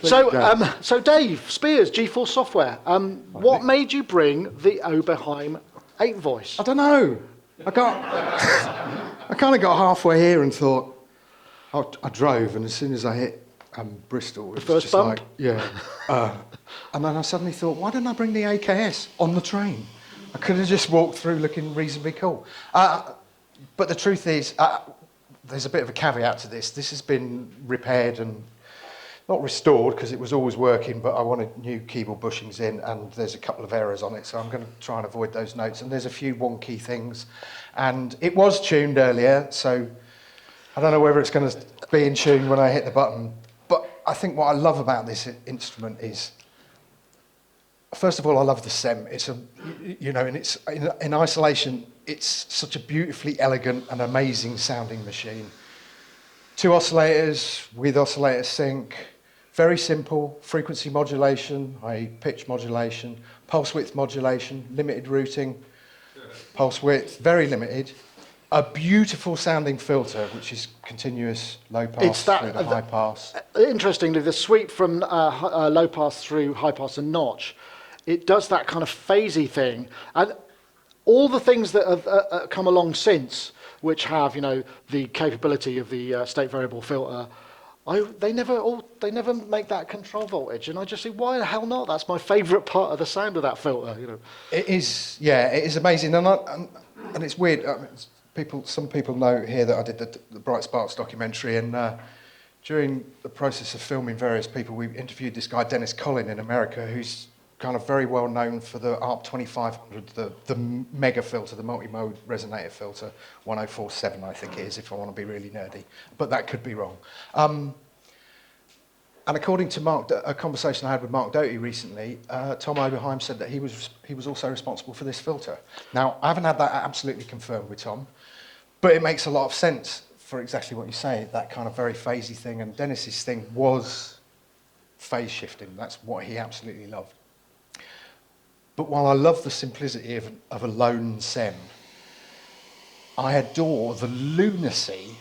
So Dave, Spiers, G4 Software. What made you bring the Oberheim 8 voice? I don't know. I kind of got halfway here and thought, I drove, and as soon as I hit Bristol, it was just bump? like, yeah. And then I suddenly thought, why didn't I bring the AKS on the train? I could have just walked through looking reasonably cool. But the truth is, there's a bit of a caveat to this. This has been repaired and not restored because it was always working, but I wanted new keyboard bushings in, and there's a couple of errors on it, so I'm going to try and avoid those notes. And there's a few wonky things. And it was tuned earlier, so I don't know whether it's going to be in tune when I hit the button. But I think what I love about this instrument is, first of all, I love the SEM. It's and it's in isolation, it's such a beautifully elegant and amazing sounding machine. 2 oscillators with oscillator sync, very simple, frequency modulation, i.e. pitch modulation, pulse width modulation, limited routing, pulse width, very limited. A beautiful sounding filter, which is continuous low pass through the high pass. Interestingly, the sweep from low pass through high pass and notch, it does that kind of phasey thing. And all the things that have come along since, which have, the capability of the state variable filter, they never make that control voltage. And I just think, why the hell not? That's my favourite part of the sound of that filter. It is, it is amazing, and it's weird. Some people know here that I did the Bright Sparks documentary, and during the process of filming various people, we interviewed this guy Dennis Collin in America, who's kind of very well known for the ARP 2500, the mega filter, the multi-mode resonator filter, 1047 I think it is, if I want to be really nerdy, but that could be wrong. And according to a conversation I had with Mark Doty recently, Tom Oberheim said that he was also responsible for this filter. Now, I haven't had that absolutely confirmed with Tom, but it makes a lot of sense for exactly what you say, that kind of very phasey thing, and Dennis's thing was phase shifting. That's what he absolutely loved. But while I love the simplicity of a lone SEM, I adore the lunacy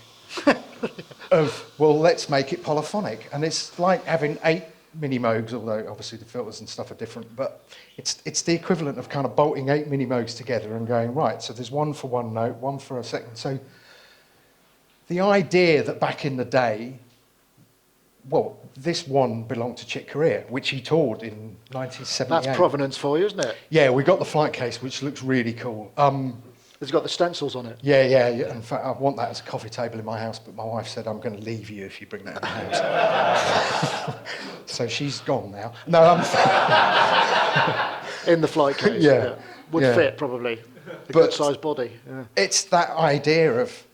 of, well, let's make it polyphonic. And it's like having 8 mini-moogs, although obviously the filters and stuff are different, but it's the equivalent of kind of bolting 8 mini-moogs together and going, right, so there's one for one note, one for a second. So the idea that back in the day, well, this one belonged to Chick Corea, which he toured in 1978. That's provenance for you, isn't it? Yeah, we got the flight case, which looks really cool. It's got the stencils on it. Yeah. In fact, I want that as a coffee table in my house, but my wife said, I'm going to leave you if you bring that in the house. So she's gone now. No, in the flight case. Yeah. Would fit, probably. A good-sized body. Yeah. It's that idea of,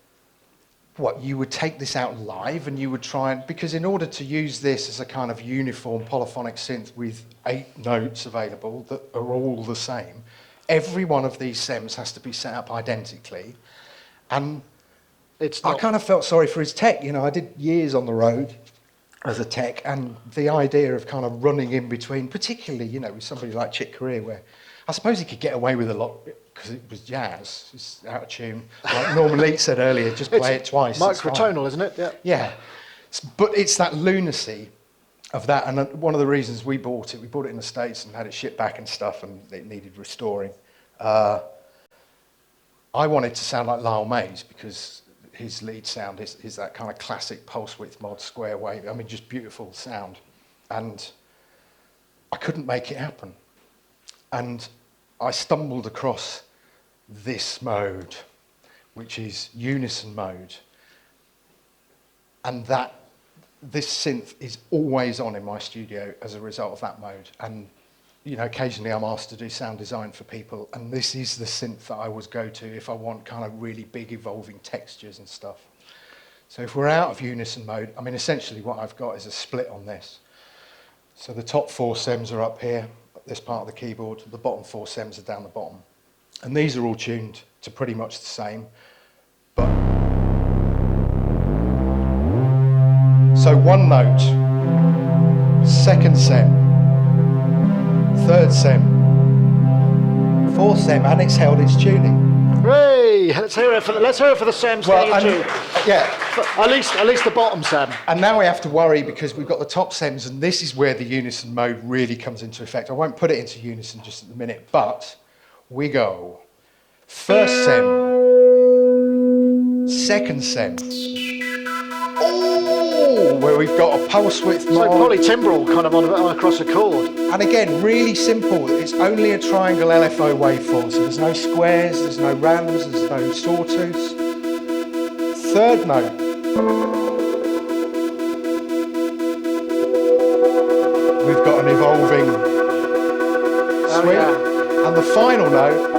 you would take this out live and you would try and, because in order to use this as a kind of uniform polyphonic synth with 8 notes available that are all the same, every one of these SEMs has to be set up identically. And I kind of felt sorry for his tech. I did years on the road as a tech, and the idea of kind of running in between, particularly, with somebody like Chick Corea, where I suppose he could get away with a lot because it was jazz. It's out of tune. Like Norman Leake said earlier, just play it twice. Microtonal, isn't it? Yeah. But it's that lunacy of that, and one of the reasons we bought it in the States and had it shipped back and stuff, and it needed restoring. I wanted to sound like Lyle Mays because his lead sound is that kind of classic pulse width mod square wave. I mean, just beautiful sound. And I couldn't make it happen. And I stumbled across this mode, which is Unison Mode. And this synth is always on in my studio as a result of that mode. And occasionally I'm asked to do sound design for people, and this is the synth that I always go to if I want kind of really big evolving textures and stuff. So if we're out of Unison Mode, I mean, essentially what I've got is a split on this. So the top 4 SEMs are up here, this part of the keyboard, the bottom 4 SEMs are down the bottom. And these are all tuned to pretty much the same. But so 1 note, 2nd SEM, 3rd SEM, 4th SEM, and it's held its tuning. Hooray! Yeah, let's hear it for the Sems Well, that you do. yeah. At least the bottom Sem. And now we have to worry because we've got the top Sems, and this is where the Unison mode really comes into effect. I won't put it into Unison just at the minute, but we go first Sem, second Sem. Oh, where we've got a pulse width So mod. polytimbral kind of on across a chord. And again, really simple. It's only a triangle LFO waveform, so there's no squares, there's no randoms, there's no sawtooths. Third note. We've got an evolving sweep. Yeah. And the final note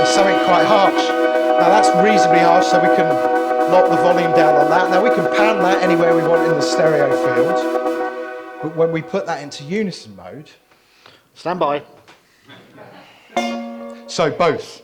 is something quite harsh. Now that's reasonably harsh, so we can lock the volume down on that. Now we can pan that anywhere we want in the stereo field. But when we put that into Unison mode... Stand by. So both.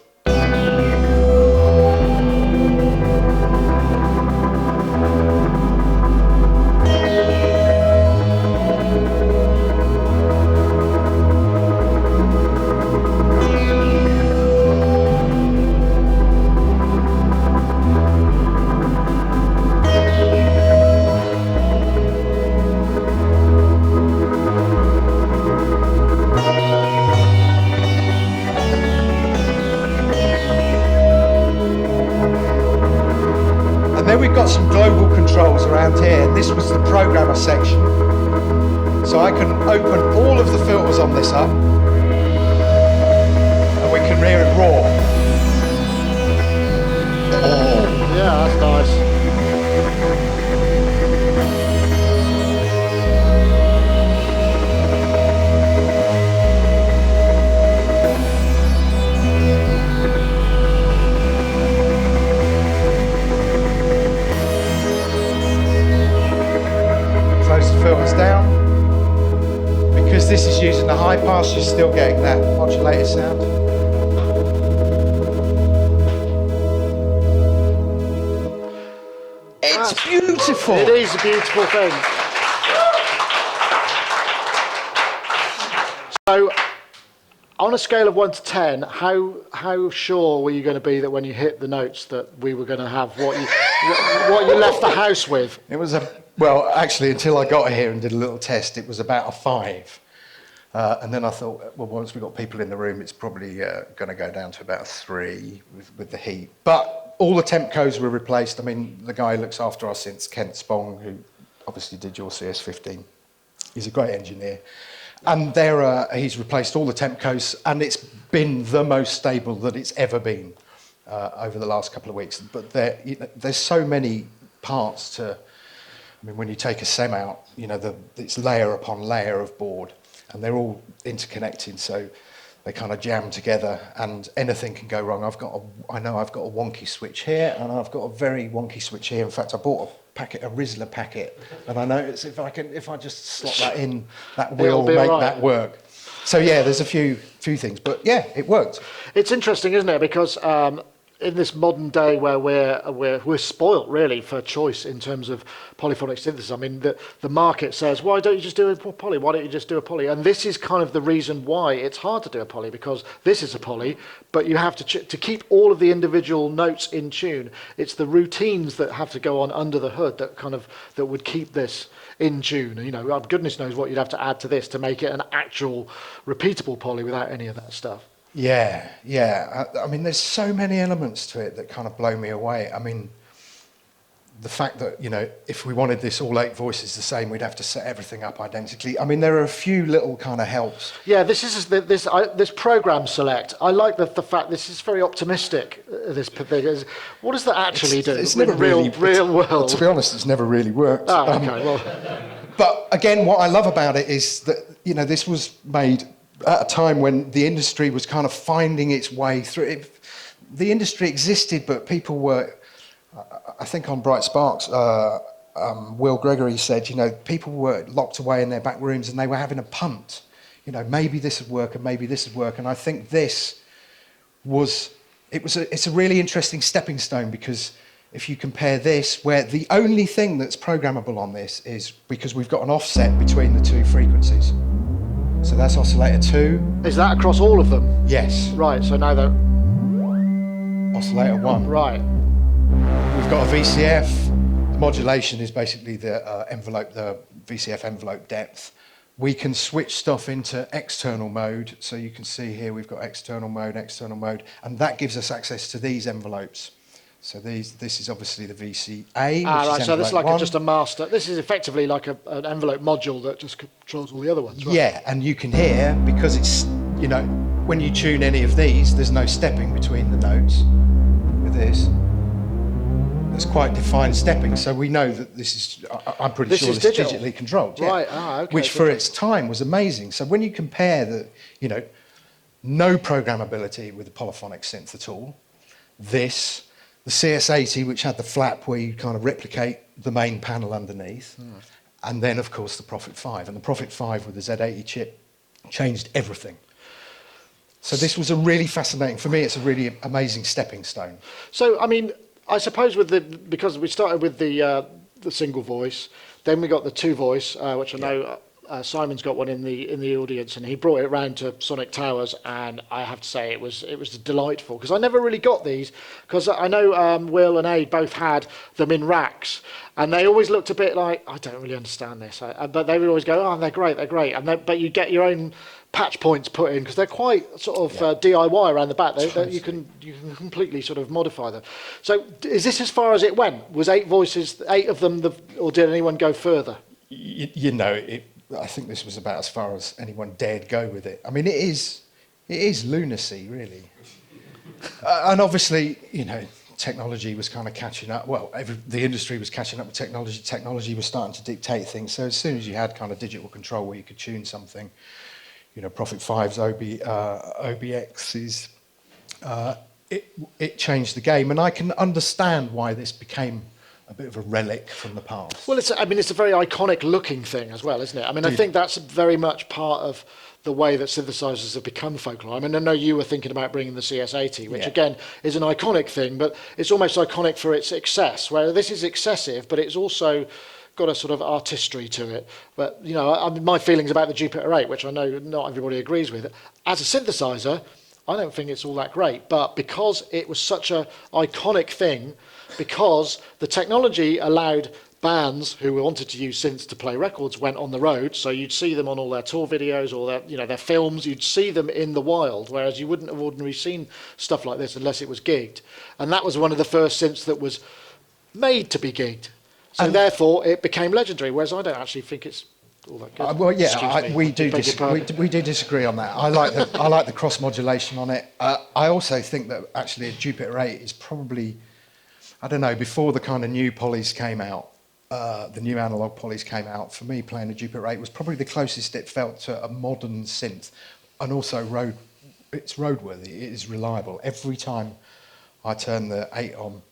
We've got some global controls around here. This was the programmer section. So I can open all of the filters on this up and we can hear it raw. Oh. Yeah, that's nice. Close the filters down. Because this is using the high pass, you're still getting that modulated sound. It's beautiful. It is a beautiful thing. So, on a scale of 1 to 10, how sure were you going to be that when you hit the notes that we were going to have what you left the house with? It was well, actually, until I got here and did a little test, it was about a 5. And then I thought, well, once we've got people in the room, it's probably going to go down to about a 3 with the heat. But all the temp codes were replaced. I mean, the guy who looks after our synths, Kent Spong, who obviously did your CS15, he's a great engineer. And he's replaced all the temp codes, and it's been the most stable that it's ever been over the last couple of weeks. But there's so many parts to... I mean, when you take a SEM out, it's layer upon layer of board, and they're all interconnected, so they kind of jam together, and anything can go wrong. I know I've got a wonky switch here, and I've got a very wonky switch here. In fact, I bought a Rizzler packet, and I noticed if I just slot that in, that will make that work. So yeah, there's a few things, but yeah, it worked. It's interesting, isn't it? Because in this modern day where we're spoilt really for choice in terms of polyphonic synthesis. I mean, the market says, why don't you just do a poly? Why don't you just do a poly? And this is kind of the reason why it's hard to do a poly, because this is a poly, but you have to keep all of the individual notes in tune. It's the routines that have to go on under the hood that would keep this in tune. Goodness knows what you'd have to add to this to make it an actual repeatable poly without any of that stuff. Yeah. I mean, there's so many elements to it that kind of blow me away. I mean, the fact that, if we wanted this all 8 voices the same, we'd have to set everything up identically. I mean, there are a few little kind of helps. Yeah, this program select. I like the fact this is very optimistic. This thing. What does that actually do? It's never real world. To be honest, it's never really worked. Oh, okay. Well. But again, what I love about it is that this was made at a time when the industry was kind of finding its way through it. The industry existed, but people were, I think on Bright Sparks, Will Gregory said, people were locked away in their back rooms and they were having a punt. Maybe this would work and maybe this would work. And I think it's a really interesting stepping stone, because if you compare this, where the only thing that's programmable on this is because we've got an offset between the 2 frequencies. So that's oscillator 2. Is that across all of them? Yes. Right, so now they're... oscillator 1. Right. We've got a VCF. The modulation is basically the envelope, the VCF envelope depth. We can switch stuff into external mode. So you can see here we've got external mode, and that gives us access to these envelopes. So this is obviously the VCA, which Right, is so this is like envelope 1. just a master. This is effectively like an envelope module that just controls all the other ones, right? Yeah, and you can hear, because it's, you know, when you tune any of these, there's no stepping between the notes with this. There's quite defined stepping, so we know that this is, I'm pretty sure this is digitally controlled. Yeah. Right, okay. Which for its time was amazing. So when you compare the, you know, no programmability with the polyphonic synth at all, this, the CS80, which had the flap where you kind of replicate the main panel underneath, and then, of course, the Prophet 5. And the Prophet 5 with the Z80 chip changed everything. So this was a really fascinating, for me, it's a really amazing stepping stone. So, I mean, I suppose because we started with the single voice, then we got the two voice, which I know Simon's got one in the audience, and he brought it round to Sonic Towers, and I have to say it was delightful, because I never really got these, because I know Will and Aid both had them in racks, and they always looked a bit like, I don't really understand this, but they would always go, oh, they're great, but you get your own patch points put in, because they're quite sort of DIY around the back. You can completely sort of modify them. So is this as far as it went? Was 8 voices, 8 of them, or did anyone go further? You know, I think this was about as far as anyone dared go with it. I mean, it is lunacy, really. And obviously, you know, technology was kind of catching up. Well, the industry was catching up with technology. Technology was starting to dictate things. So as soon as you had kind of digital control where you could tune something, you know, Prophet 5's OBXs, it changed the game. And I can understand why this became a bit of a relic from the past. Well, it's a very iconic looking thing as well, isn't it? I mean, I think that's very much part of the way that synthesizers have become folklore. I mean, I know you were thinking about bringing the CS80, which again is an iconic thing, but it's almost iconic for its excess, where this is excessive, but it's also got a sort of artistry to it. But, you know, my feelings about the Jupiter 8, which I know not everybody agrees with, as a synthesizer, I don't think it's all that great. But because it was such an iconic thing, because the technology allowed bands who wanted to use synths to play records went on the road, so you'd see them on all their tour videos or their films, you'd see them in the wild, whereas you wouldn't have ordinarily seen stuff like this unless it was gigged. And that was one of the first synths that was made to be gigged. So therefore it became legendary, whereas I don't actually think it's all that good. Well, yeah, we do disagree on that. I like the cross modulation on it. I also think that actually a Jupiter 8 is probably, I don't know, before the kind of new polys came out, the new analog polys came out, for me playing a Jupiter 8 was probably the closest it felt to a modern synth, and also it's roadworthy, it is reliable. Every time I turn the 8 on,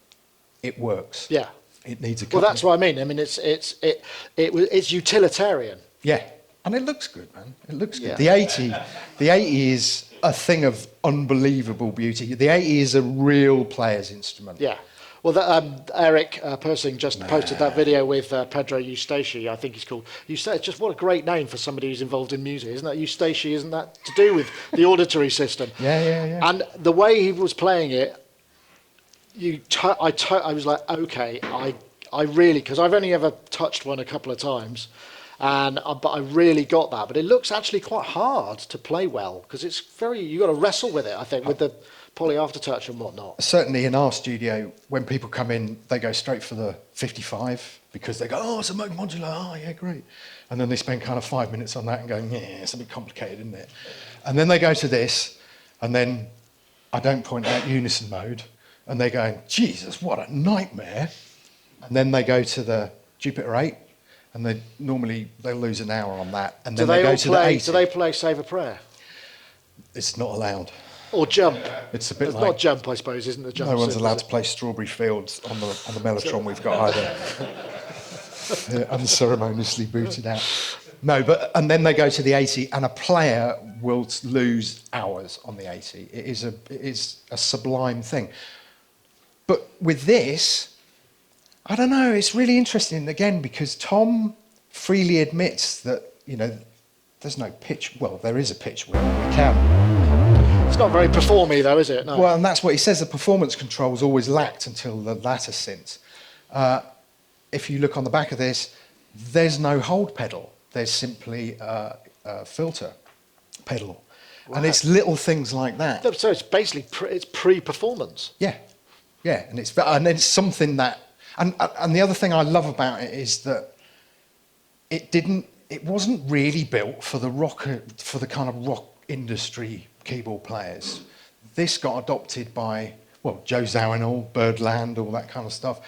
it works. Yeah. It needs a Well, that's what I mean. I mean, it's utilitarian. Yeah, and it looks good, man. It looks good. Yeah. The 80 is a thing of unbelievable beauty. The 80 is a real player's instrument. Yeah. Well, Eric Persing just posted that video with Pedro Eustachi, I think he's called. Eustachi, just what a great name for somebody who's involved in music, isn't that? Eustachi, isn't that to do with the auditory system? Yeah. And the way he was playing it, I was like, okay, I really, because I've only ever touched one a couple of times, but I really got that. But it looks actually quite hard to play well, because it's you got to wrestle with it, I think, with the poly aftertouch and whatnot. Certainly in our studio, when people come in, they go straight for the 55, because they go, oh, it's a Moog modular, oh yeah, great. And then they spend kind of 5 minutes on that and going, yeah, it's a bit complicated, isn't it? And then they go to this, and then I don't point out Unison Mode, and they're going, Jesus, what a nightmare. And then they go to the Jupiter 8, and they'll lose an hour on that. And then they go to the 80. Do they play Save a Prayer? It's not allowed. Or Jump? It's a bit like... not Jump, I suppose, isn't it? Jump. No one's allowed to play Strawberry Fields on the Mellotron we've got either. They're unceremoniously booted out. No, and then they go to the 80, and a player will lose hours on the 80. It is a sublime thing. But with this, I don't know, it's really interesting, again, because Tom freely admits that, you know, there's no pitch, well, there is a pitch wheel, we can. It's not very performy, though, is it? No. Well, and that's what he says. The performance controls always lacked until the latter synths. If you look on the back of this, there's no hold pedal. There's simply a filter pedal. Right. And it's little things like that. So it's basically it's pre-performance. Yeah, yeah, and it's something that, and the other thing I love about it is that it wasn't really built for the kind of rock industry keyboard players. This got adopted by, well, Joe Zawinul, Birdland, all that kind of stuff,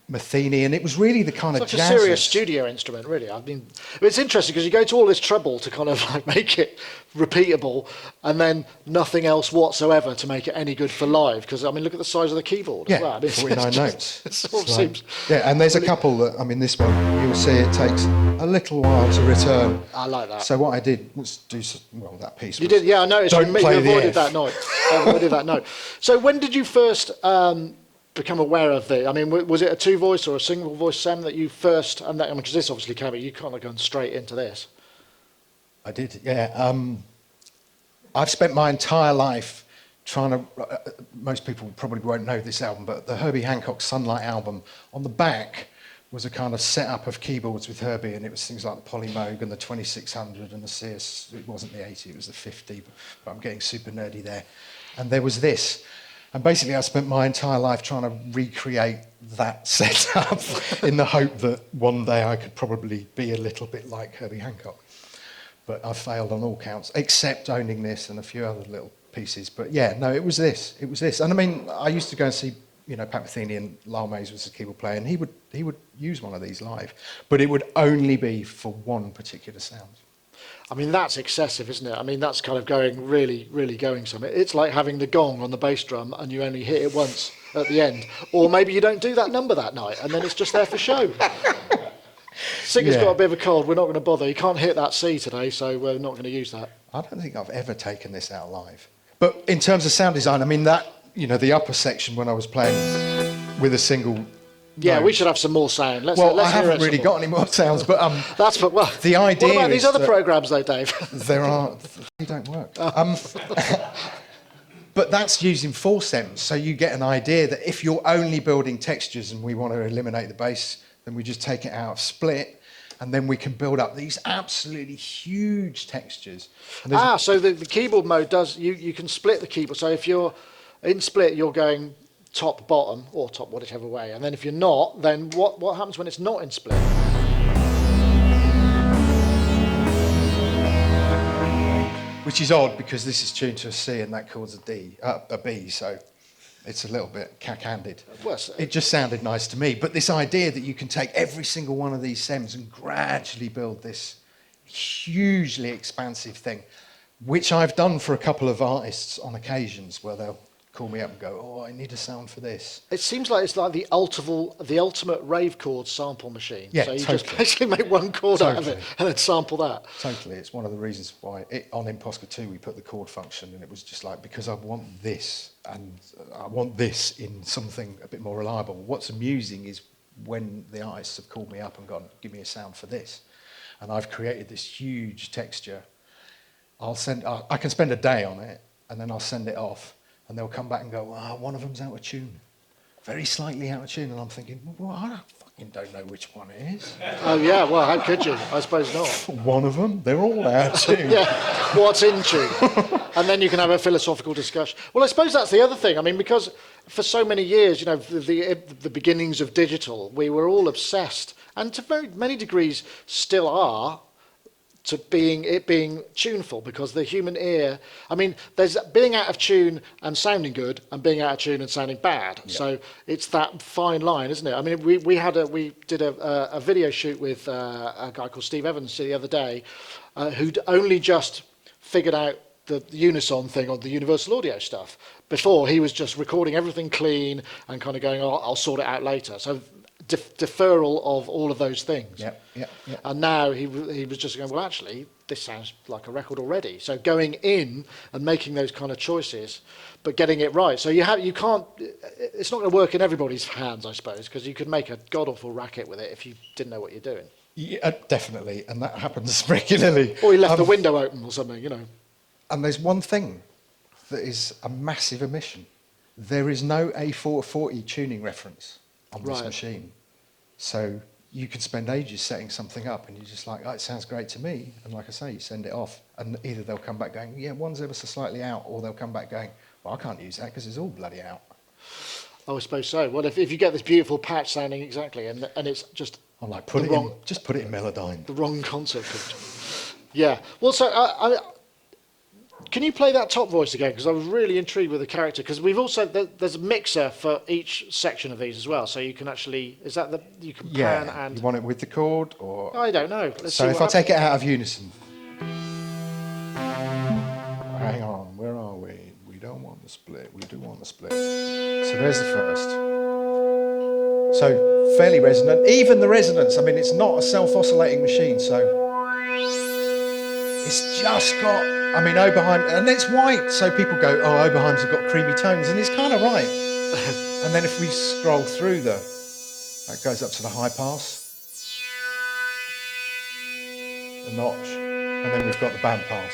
Matheny, and it was really the kind of jazz. It's like a serious studio instrument, really. I mean, it's interesting because you go to all this trouble to kind of like make it repeatable, and then nothing else whatsoever to make it any good for live. Because I mean, look at the size of the keyboard. Yeah, as well. I mean, 49 notes. It sort of seems. Yeah, and there's a couple that, I mean, this one you'll see it takes a little while to return. I like that. So what I did was that piece. You did, yeah, I noticed. Don't you play avoided the F. that note. Avoided that note. So when did you first become aware of the? I mean, was it a two-voice or a single-voice SEM that you first? And that, I mean, because this obviously came out, you kind of gone straight into this. I did, yeah. I've spent my entire life trying to. Most people probably won't know this album, but the Herbie Hancock Sunlight album, on the back was a kind of setup of keyboards with Herbie, and it was things like the Polymoog and the 2600 and the CS. It wasn't the 80, it was the 50, but I'm getting super nerdy there. And there was this. And basically, I spent my entire life trying to recreate that setup in the hope that one day I could probably be a little bit like Herbie Hancock. But I failed on all counts, except owning this and a few other little pieces. But yeah, no, it was this. It was this. And I mean, I used to go and see, Pat Metheny, and Lyle Mays was a keyboard player, and he would use one of these live, but it would only be for one particular sound. I mean, that's excessive, isn't it? I mean, that's kind of going really, really going somewhere. It's like having the gong on the bass drum and you only hit it once at the end. Or maybe you don't do that number that night and then it's just there for show. Singer's got a bit of a cold, we're not going to bother. You can't hit that C today, so we're not going to use that. I don't think I've ever taken this out live. But in terms of sound design, I mean, that, the upper section when I was playing with a single... Yeah, note. we should have some more sound. Let's I haven't really got any more sounds, but the idea. What about these other programs, though, Dave? They don't work. But that's using 4 SEMs, so you get an idea that if you're only building textures and we want to eliminate the bass, then we just take it out of split, and then we can build up these absolutely huge textures. So the keyboard mode does you can split the keyboard. So if you're in split, you're going top, bottom, or top, whichever way. And then if you're not, then what happens when it's not in split? Which is odd, because this is tuned to a C and that chord's a B, so it's a little bit cack-handed. It just sounded nice to me. But this idea that you can take every single one of these SEMs and gradually build this hugely expansive thing, which I've done for a couple of artists on occasions, where they'll call me up and go, "Oh, I need a sound for this." It seems like it's like the ultimate rave chord sample machine. Yeah, so you totally. just basically make one chord out of it and then sample that. Totally. It's one of the reasons why on Imposca 2 we put the chord function, and it was just like, because I want this, and I want this in something a bit more reliable. What's amusing is when the artists have called me up and gone, "Give me a sound for this," and I've created this huge texture. I can spend a day on it, and then I'll send it off. And they'll come back and go, one of them's out of tune. Very slightly out of tune. And I'm thinking, well, I fucking don't know which one it is. Oh, yeah, well, how could you? I suppose not. One of them, they're all out of tune. Yeah, what's in tune? And then you can have a philosophical discussion. Well, I suppose that's the other thing. I mean, because for so many years, the beginnings of digital, we were all obsessed, and to very many degrees still are, to being tuneful, because the human ear, I mean, there's being out of tune and sounding good and being out of tune and sounding bad. Yeah. So it's that fine line, isn't it? I mean, we did a video shoot with a guy called Steve Evans the other day, who'd only just figured out the Unison thing on the Universal Audio stuff. Before, he was just recording everything clean and kind of going, "Oh, I'll sort it out later." So deferral of all of those things. Yeah. And now he was just going, well, actually, this sounds like a record already. So going in and making those kind of choices, but getting it right. So you can't. It's not going to work in everybody's hands, I suppose, because you could make a god awful racket with it if you didn't know what you're doing. Yeah, definitely, and that happens regularly. Or you left the window open or something, And there's one thing that is a massive omission. There is no A440 tuning reference on this Right. machine. So you could spend ages setting something up and you're just like, oh, it sounds great to me. And like I say, you send it off and either they'll come back going, yeah, one's ever so slightly out, or they'll come back going, well, I can't use that because it's all bloody out. Oh, I suppose so. Well, if you get this beautiful patch sounding exactly, and it's just I'm like, just put it in Melodyne. the wrong concert pitch. Yeah. Well, so can you play that top voice again? Because I was really intrigued with the character. Because we've also there's a mixer for each section of these as well, so you can actually you can pan and. You want it with the chord or? I don't know. Let's So see if I take it out of unison. Hang on, where are we? We don't want the split. We do want the split. So there's the first. So fairly resonant. Even the resonance. I mean, it's not a self-oscillating machine, so. It's just got, I mean, Oberheim, and it's white, so people go, oh, Oberheim's got creamy tones, and it's kind of right. And then if we scroll through that goes up to the high pass, the notch, and then we've got the band pass.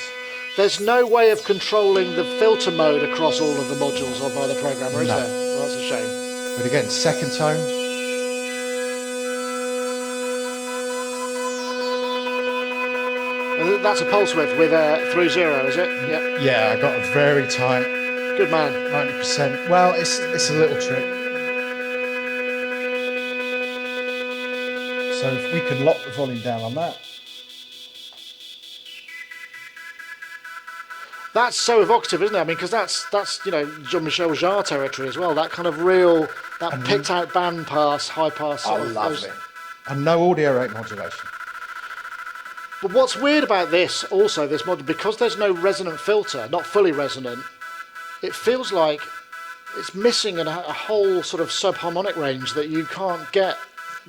There's no way of controlling the filter mode across all of the modules or by the programmer, is there? Well, that's a shame. But again, second tone. That's a pulse width with through 0, is it? Yep. Yeah, I got a very tight Good man. 90%. Well, it's a little trick. So if we can lock the volume down on that. That's so evocative, isn't it? I mean, because that's Jean-Michel Jarre territory as well. That kind of real, that picked out band pass, high pass. I love it. And no audio rate modulation. But what's weird about this model, because there's no resonant filter, not fully resonant, it feels like it's missing a whole sort of subharmonic range that you can't get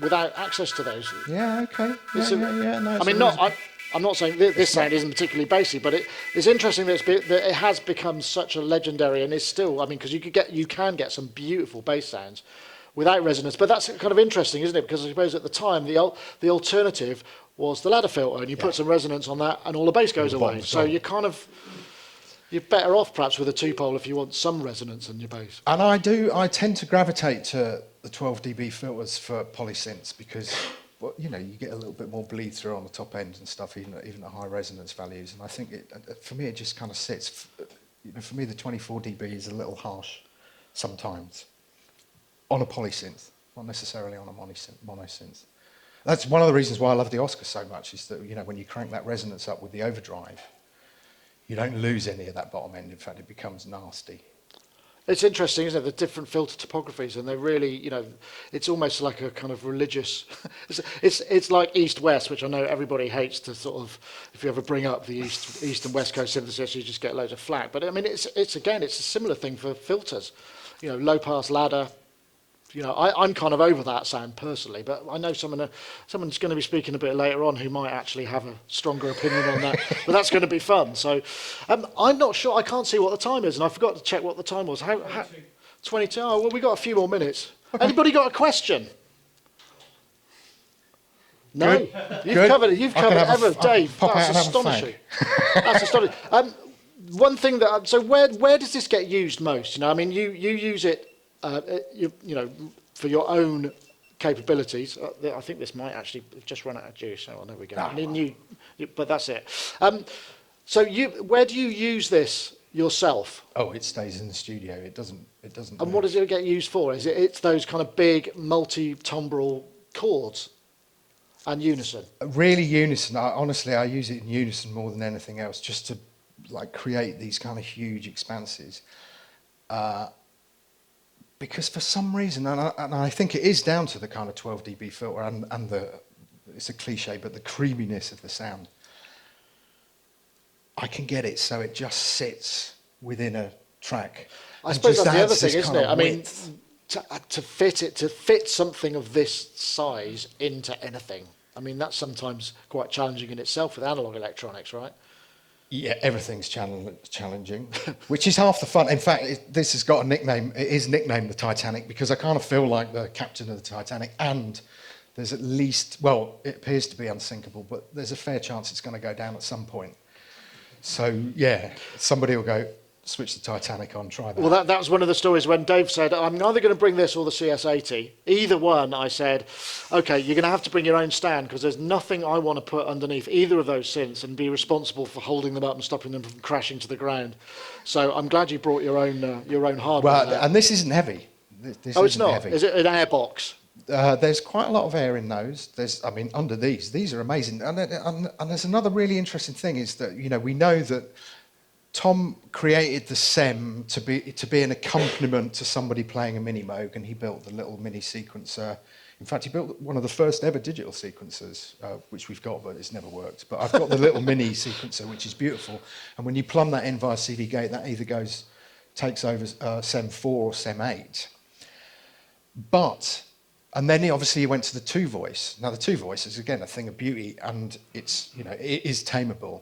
without access to those. Yeah, okay. No, I mean, I'm not saying this sound isn't particularly bassy, but it's interesting that it has become such a legendary, and is still. I mean, because you can get some beautiful bass sounds without resonance. But that's kind of interesting, isn't it? Because I suppose at the time the alternative was the ladder filter, and you put some resonance on that, and all the bass goes away. So you're better off perhaps with a two-pole if you want some resonance in your bass. And I tend to gravitate to the 12 dB filters for polysynths because, well, you get a little bit more bleed through on the top end and stuff, even at high resonance values. And I think for me, it just kind of sits. For me, the 24 dB is a little harsh sometimes on a polysynth, not necessarily on a monosynth. That's one of the reasons why I love the Oscar so much, is that when you crank that resonance up with the overdrive, you don't lose any of that bottom end. In fact, it becomes nasty. It's interesting, isn't it, the different filter topographies, and they really, it's almost like a kind of religious, it's like East-West, which I know everybody hates to sort of, if you ever bring up the East and West Coast synthesis, you just get loads of flack. But I mean, it's a similar thing for filters, low pass ladder. I'm kind of over that sound personally, but I know someone's going to be speaking a bit later on who might actually have a stronger opinion on that. But that's going to be fun. So I'm not sure. I can't see what the time is, and I forgot to check what the time was. 22. Oh, well, we got a few more minutes. Okay. Anybody got a question? No. Good. You've covered it. You've covered everything, Dave. That's astonishing. That's astonishing. One thing that so where does this get used most? I mean, you use it. For your own capabilities. I think this might actually just run out of juice. Oh, well, there we go. But that's it. So where do you use this yourself? Oh, it stays in the studio. It doesn't. And what does it get used for? It's those kind of big multi-timbral chords and unison? Really unison. Honestly, I use it in unison more than anything else, just to create these kind of huge expanses. Because for some reason, and I think it is down to the kind of 12 dB filter and it's a cliche, but the creaminess of the sound, I can get it so it just sits within a track. I suppose that's the other thing, isn't it? I mean, to fit something of this size into anything, I mean, that's sometimes quite challenging in itself with analog electronics, right? Yeah, everything's challenging, which is half the fun. In fact, this has got a nickname. It is nicknamed the Titanic because I kind of feel like the captain of the Titanic, and there's at least, well, it appears to be unsinkable, but there's a fair chance it's going to go down at some point. So, yeah, somebody will go, switch the Titanic on, try that. Well, that was one of the stories when Dave said, I'm either going to bring this or the CS80. Either one, I said, okay, you're going to have to bring your own stand because there's nothing I want to put underneath either of those synths and be responsible for holding them up and stopping them from crashing to the ground. So I'm glad you brought your own hardware. Well, and this isn't heavy. This it's isn't not. heavy. Is it an air box? There's quite a lot of air in those. Under these are amazing. And there's another really interesting thing is that, we know that Tom created the SEM to be an accompaniment to somebody playing a mini Moog, and he built the little mini sequencer. In fact, he built one of the first ever digital sequencers, which we've got, but it's never worked. But I've got the little mini sequencer, which is beautiful. And when you plumb that in via CD gate, that either takes over SEM 4 or SEM 8. And then he went to the two voice. Now the two voice is again a thing of beauty, and it is tameable.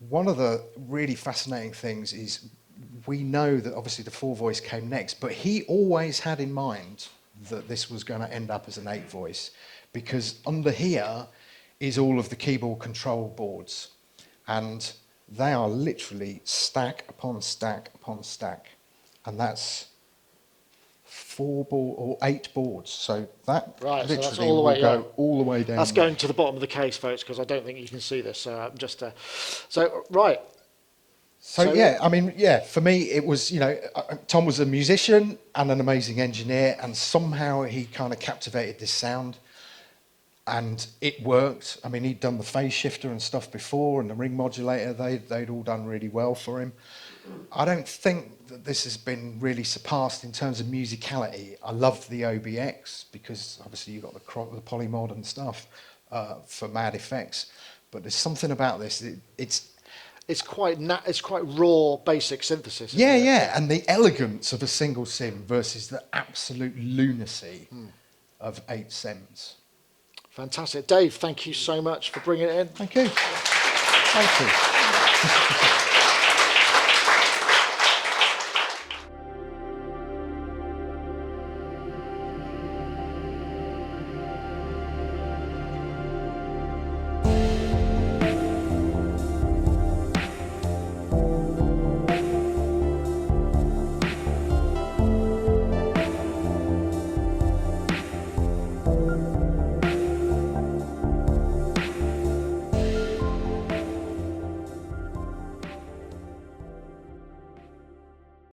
One of the really fascinating things is we know that obviously the four voice came next, but he always had in mind that this was going to end up as an 8 voice, because under here is all of the keyboard control boards, and they are literally stack upon stack upon stack, and that's 8 boards. So that literally that's all the will way go all the way down. That's going to the bottom of the case, folks, because I don't think you can see this. So I'm just right. For me, it was, Tom was a musician and an amazing engineer, and somehow he kind of captivated this sound, and it worked. I mean, he'd done the phase shifter and stuff before, and the ring modulator, they'd all done really well for him. I don't think that this has been really surpassed in terms of musicality. I loved the OBX because obviously you've got the polymod and stuff for mad effects, but there's something about this. It's quite raw, basic synthesis. Yeah, and the elegance of a single sim versus the absolute lunacy of 8 sims. Fantastic. Dave, thank you so much for bringing it in. Thank you.